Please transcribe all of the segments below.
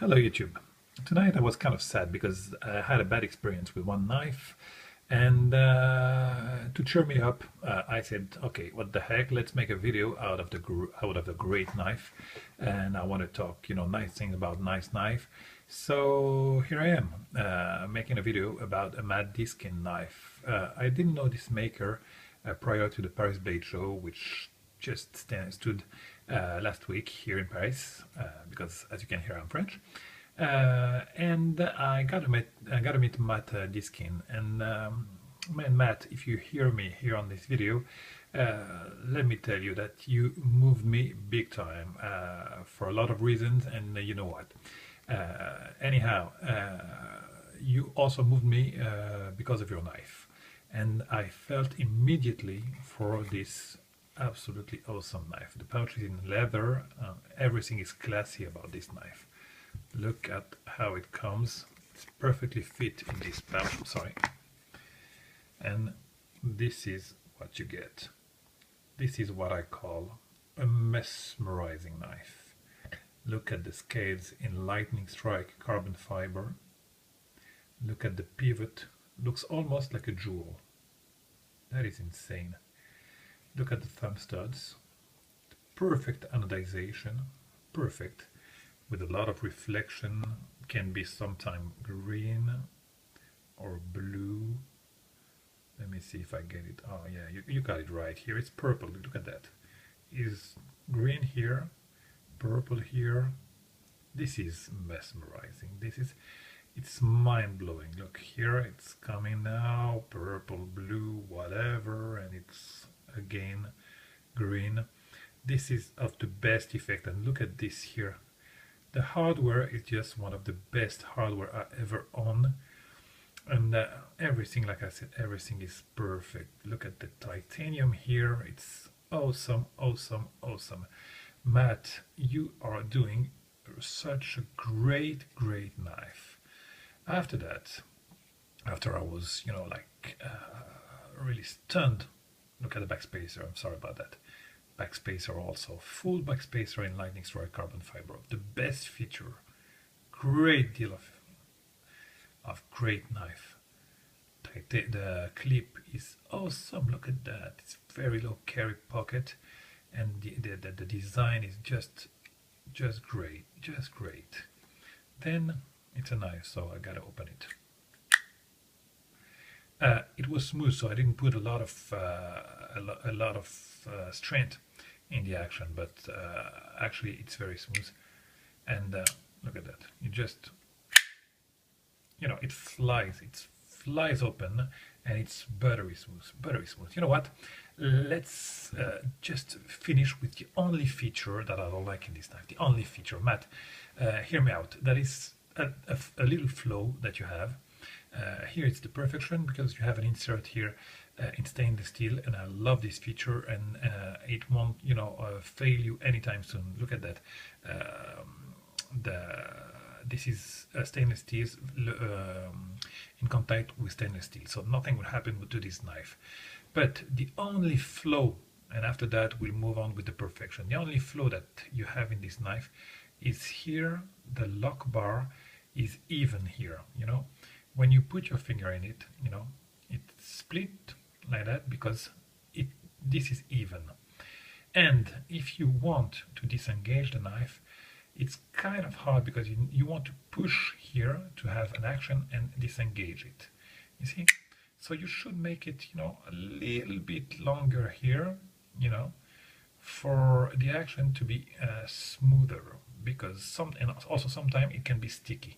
Hello YouTube. Tonight I was kind of sad because I had a bad experience with one knife, and to cheer me up I said, okay, what the heck, let's make a video out of the great knife, and I want to talk, nice things about nice knife. So here I am, making a video about a matte Diskin knife. I didn't know this maker prior to the Paris Blade Show, which just stood last week here in Paris, because as you can hear I'm French, and I got to meet Matt Diskin. And man, Matt, if you hear me here on this video, let me tell you that you moved me big time for a lot of reasons, and you know what? Anyhow, you also moved me because of your knife, and I felt immediately for this absolutely awesome knife. The pouch is in leather, everything is classy about this knife. Look at how it comes. It's perfectly fit in this pouch, sorry. And this is what you get. This is what I call a mesmerizing knife. Look at the scales in lightning strike carbon fiber. Look at the pivot, looks almost like a jewel. That is insane. Look at the thumb studs, perfect anodization, perfect, with a lot of reflection, can be sometime green or blue. Let me see if I get it. Oh yeah, you got it right here. It's purple. Look at that. Is green here, purple here. This is mesmerizing. It's mind-blowing. Look here, it's coming now, purple, blue, whatever, and it's again green. This is of the best effect, and look at this here. The hardware is just one of the best hardware I ever owned, and everything, like I said, everything is perfect. Look at the titanium here. It's awesome, awesome, awesome. Matt, you are doing such a great knife. After that, after I was really stunned, look at the backspacer. I'm sorry about that. Backspacer also, full backspacer in lightning strike carbon fiber. The best feature, great deal of great knife. The clip is awesome. Look at that. It's very low carry pocket, and the design is just great, just great. Then it's a knife, so I gotta open it. It was smooth, so I didn't put a lot of strength in the action, but actually it's very smooth. And look at that. You just, it flies open, and it's buttery smooth, buttery smooth. You know what? Let's just finish with the only feature that I don't like in this knife. The only feature, Matt, hear me out. That is a little flow that you have. Here it's the perfection because you have an insert here in stainless steel, and I love this feature, and it won't fail you anytime soon. Look at that. This is stainless steel in contact with stainless steel, so nothing will happen to this knife. But the only flaw, and after that we'll move on with the perfection, the only flaw that you have in this knife is here. The lock bar is even here. When you put your finger in it, it's split like that because this is even. And if you want to disengage the knife, it's kind of hard because you want to push here to have an action and disengage it. You see? So you should make it, a little bit longer here, for the action to be smoother, because and also sometimes it can be sticky.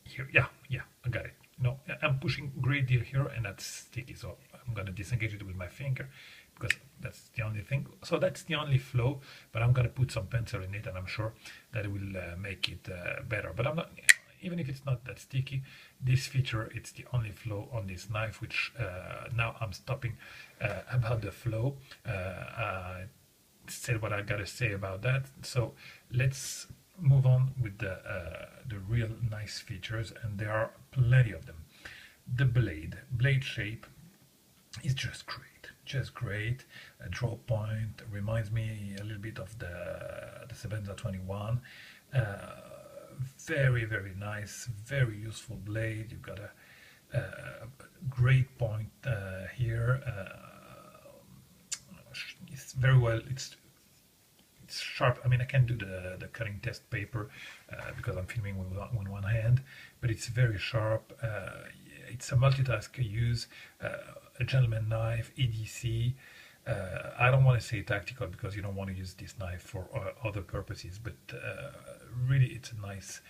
Here, yeah, I got it. I'm pushing a great deal here, and that's sticky, so I'm gonna disengage it with my finger because that's the only thing. So that's the only flow, but I'm gonna put some pencil in it, and I'm sure that it will make it better. But I'm not, even if it's not that sticky, this feature, it's the only flow on this knife, which now I'm stopping about the flow. I said what I gotta say about that, so let's move on with the real nice features, and there are plenty of them. The blade shape is just great. A draw point reminds me a little bit of the Sebenza 21. very nice, very useful blade. You've got a great point here. It's very well. It's sharp. I mean, I can do the cutting test paper because I'm filming with one hand, but it's very sharp. It's a multitask use, a gentleman knife, EDC. I don't want to say tactical because you don't want to use this knife for other purposes, but really it's a nice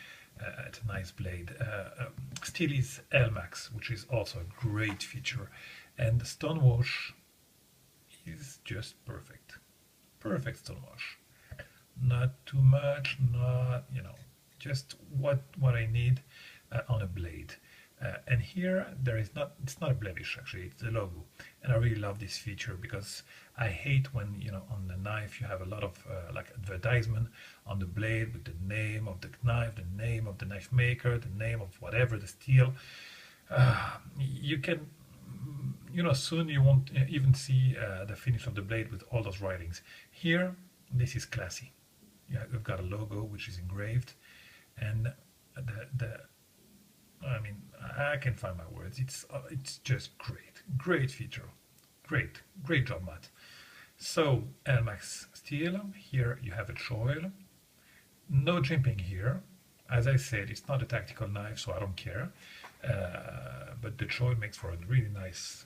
blade. Steel is L-Max, which is also a great feature, and the stone wash is just perfect. Perfect stone wash. Not too much, not, you know, just what I need on a blade. And here it's not a blemish, actually, it's the logo. And I really love this feature because I hate when, you know, on the knife you have a lot of like advertisement on the blade with the name of the knife, the name of the knife maker, the name of whatever, the steel. You can, you know, soon you won't even see the finish of the blade with all those writings. Here, this is classy. Yeah, we've got a logo which is engraved, and I mean, I can find my words. It's just great feature, great job, Matt. So L-Max steel. Here you have a choil. No jimping here. As I said, it's not a tactical knife, so I don't care. But the choil makes for a really nice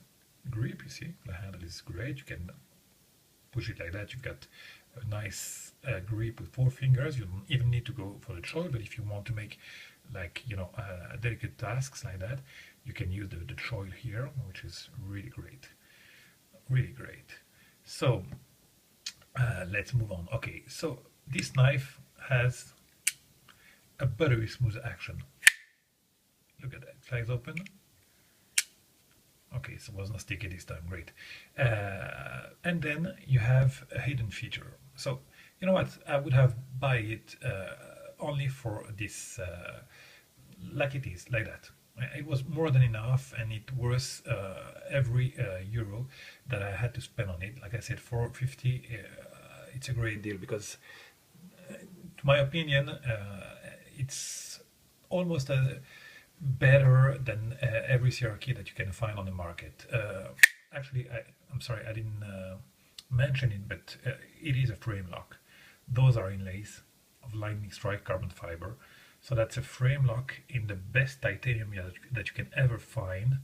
grip. You see, the handle is great. You can push it like that. You've got a nice grip with 4 fingers. You don't even need to go for the choil, but if you want to make, like, you know, delicate tasks like that, you can use the choil here, which is really great. So let's move on. Okay, so this knife has a buttery smooth action. Look at that, flags open. Okay, so it was not sticky this time, great. And then you have a hidden feature. So, you know what, I would have buy it only for this, like it is, like that. It was more than enough, and it was every euro that I had to spend on it. Like I said, 4.50, it's a great deal because, to my opinion, it's almost better than every CRK that you can find on the market. Actually, I'm sorry, I didn't mention it, but it is a frame lock. Those are inlays of lightning strike carbon fiber. So that's a frame lock in the best titanium that you can ever find.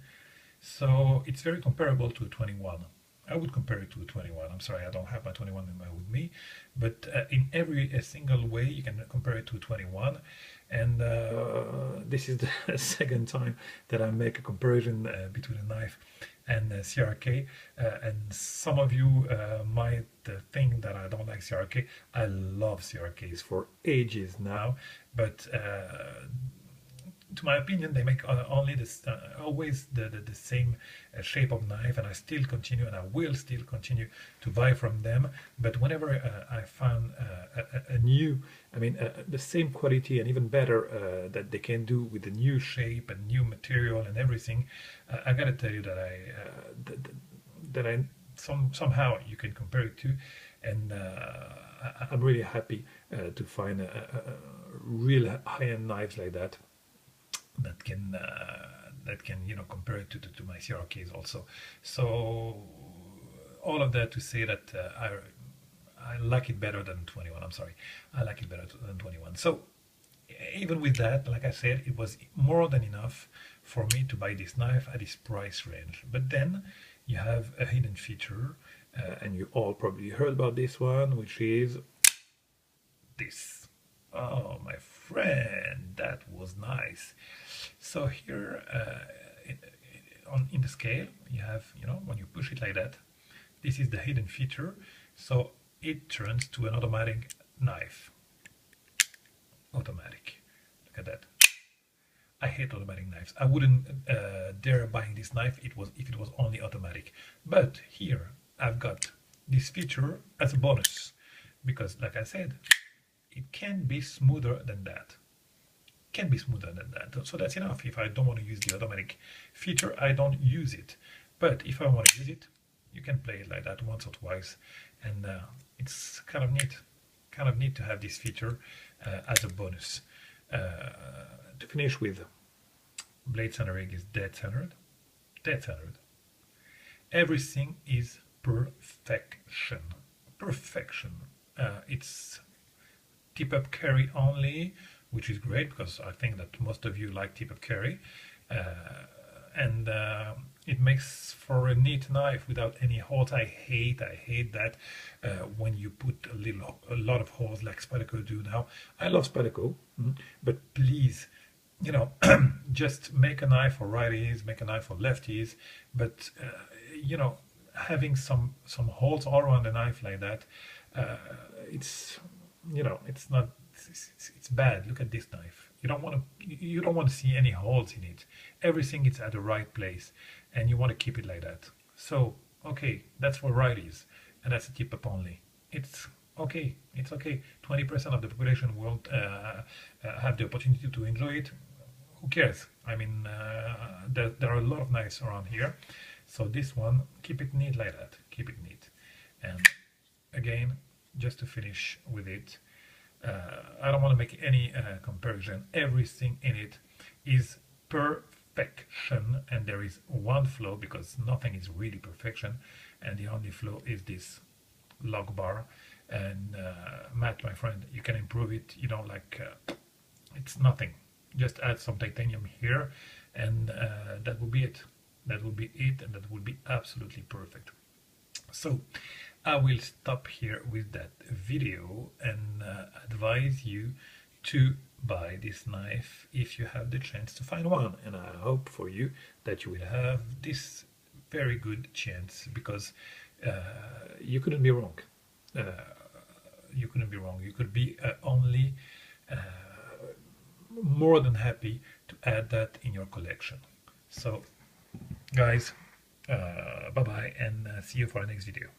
So it's very comparable to a 21. I would compare it to a 21. I'm sorry, I don't have my 21 with me, but in every single way you can compare it to a 21. And this is the second time that I make a comparison between a knife and CRK. And some of you might think that I don't like CRK. I love CRKs for ages now, but to my opinion, they make only this always the same shape of knife, and I still continue, and I will still continue to buy from them. But whenever I found a new, I mean, the same quality and even better that they can do with the new shape and new material and everything, I gotta tell you that I somehow you can compare it to, and I'm really happy to find a real high-end knives like that. That can you know, compare it to my CRKs also. So all of that to say that I like it better than 21. I'm sorry, I like it better than 21. So even with that, like I said, it was more than enough for me to buy this knife at this price range. But then you have a hidden feature, and you all probably heard about this one, which is this. Oh, my friend, that was nice. So here in the scale, you have, you know, when you push it like that, this is the hidden feature. So it turns to an automatic knife. Automatic. Look at that. I hate automatic knives. I wouldn't dare buying this knife if it was only automatic. But here I've got this feature as a bonus because, like I said, it can be smoother than that. So that's enough. If I don't want to use the automatic feature, I don't use it. But if I want to use it, you can play it like that once or twice, and it's kind of neat to have this feature as a bonus. To finish with, blade centering is dead centered. Dead centered. Everything is perfection. Perfection. It's tip up carry only, which is great because I think that most of you like tip up carry. And it makes for a neat knife without any holes. I hate that when you put a lot of holes like Spyderco do now. I love Spyderco, but please, you know, just make a knife for righties, make a knife for lefties, but you know, having some holes all around the knife like that, it's, you know, it's not, it's bad. Look at this knife. You don't want to see any holes in it. Everything is at the right place, and you want to keep it like that. So okay, that's for righties, and that's a tip up only. It's okay. It's okay. 20% of the population won't have the opportunity to enjoy it. Who cares? I mean, there are a lot of knives around here, so this one, keep it neat like that. Keep it neat. And again, just to finish with it, I don't want to make any comparison. Everything in it is perfection, and there is one flaw because nothing is really perfection, and the only flaw is this log bar. And Matt, my friend, you can improve it. You know, like it's nothing. Just add some titanium here, and that will be it. That will be it, and that will be absolutely perfect. So I will stop here with that video and advise you to buy this knife if you have the chance to find one. And I hope for you that you will have this very good chance, because you couldn't be wrong. You couldn't be wrong. You could be only more than happy to add that in your collection. So guys, bye bye, and see you for the next video.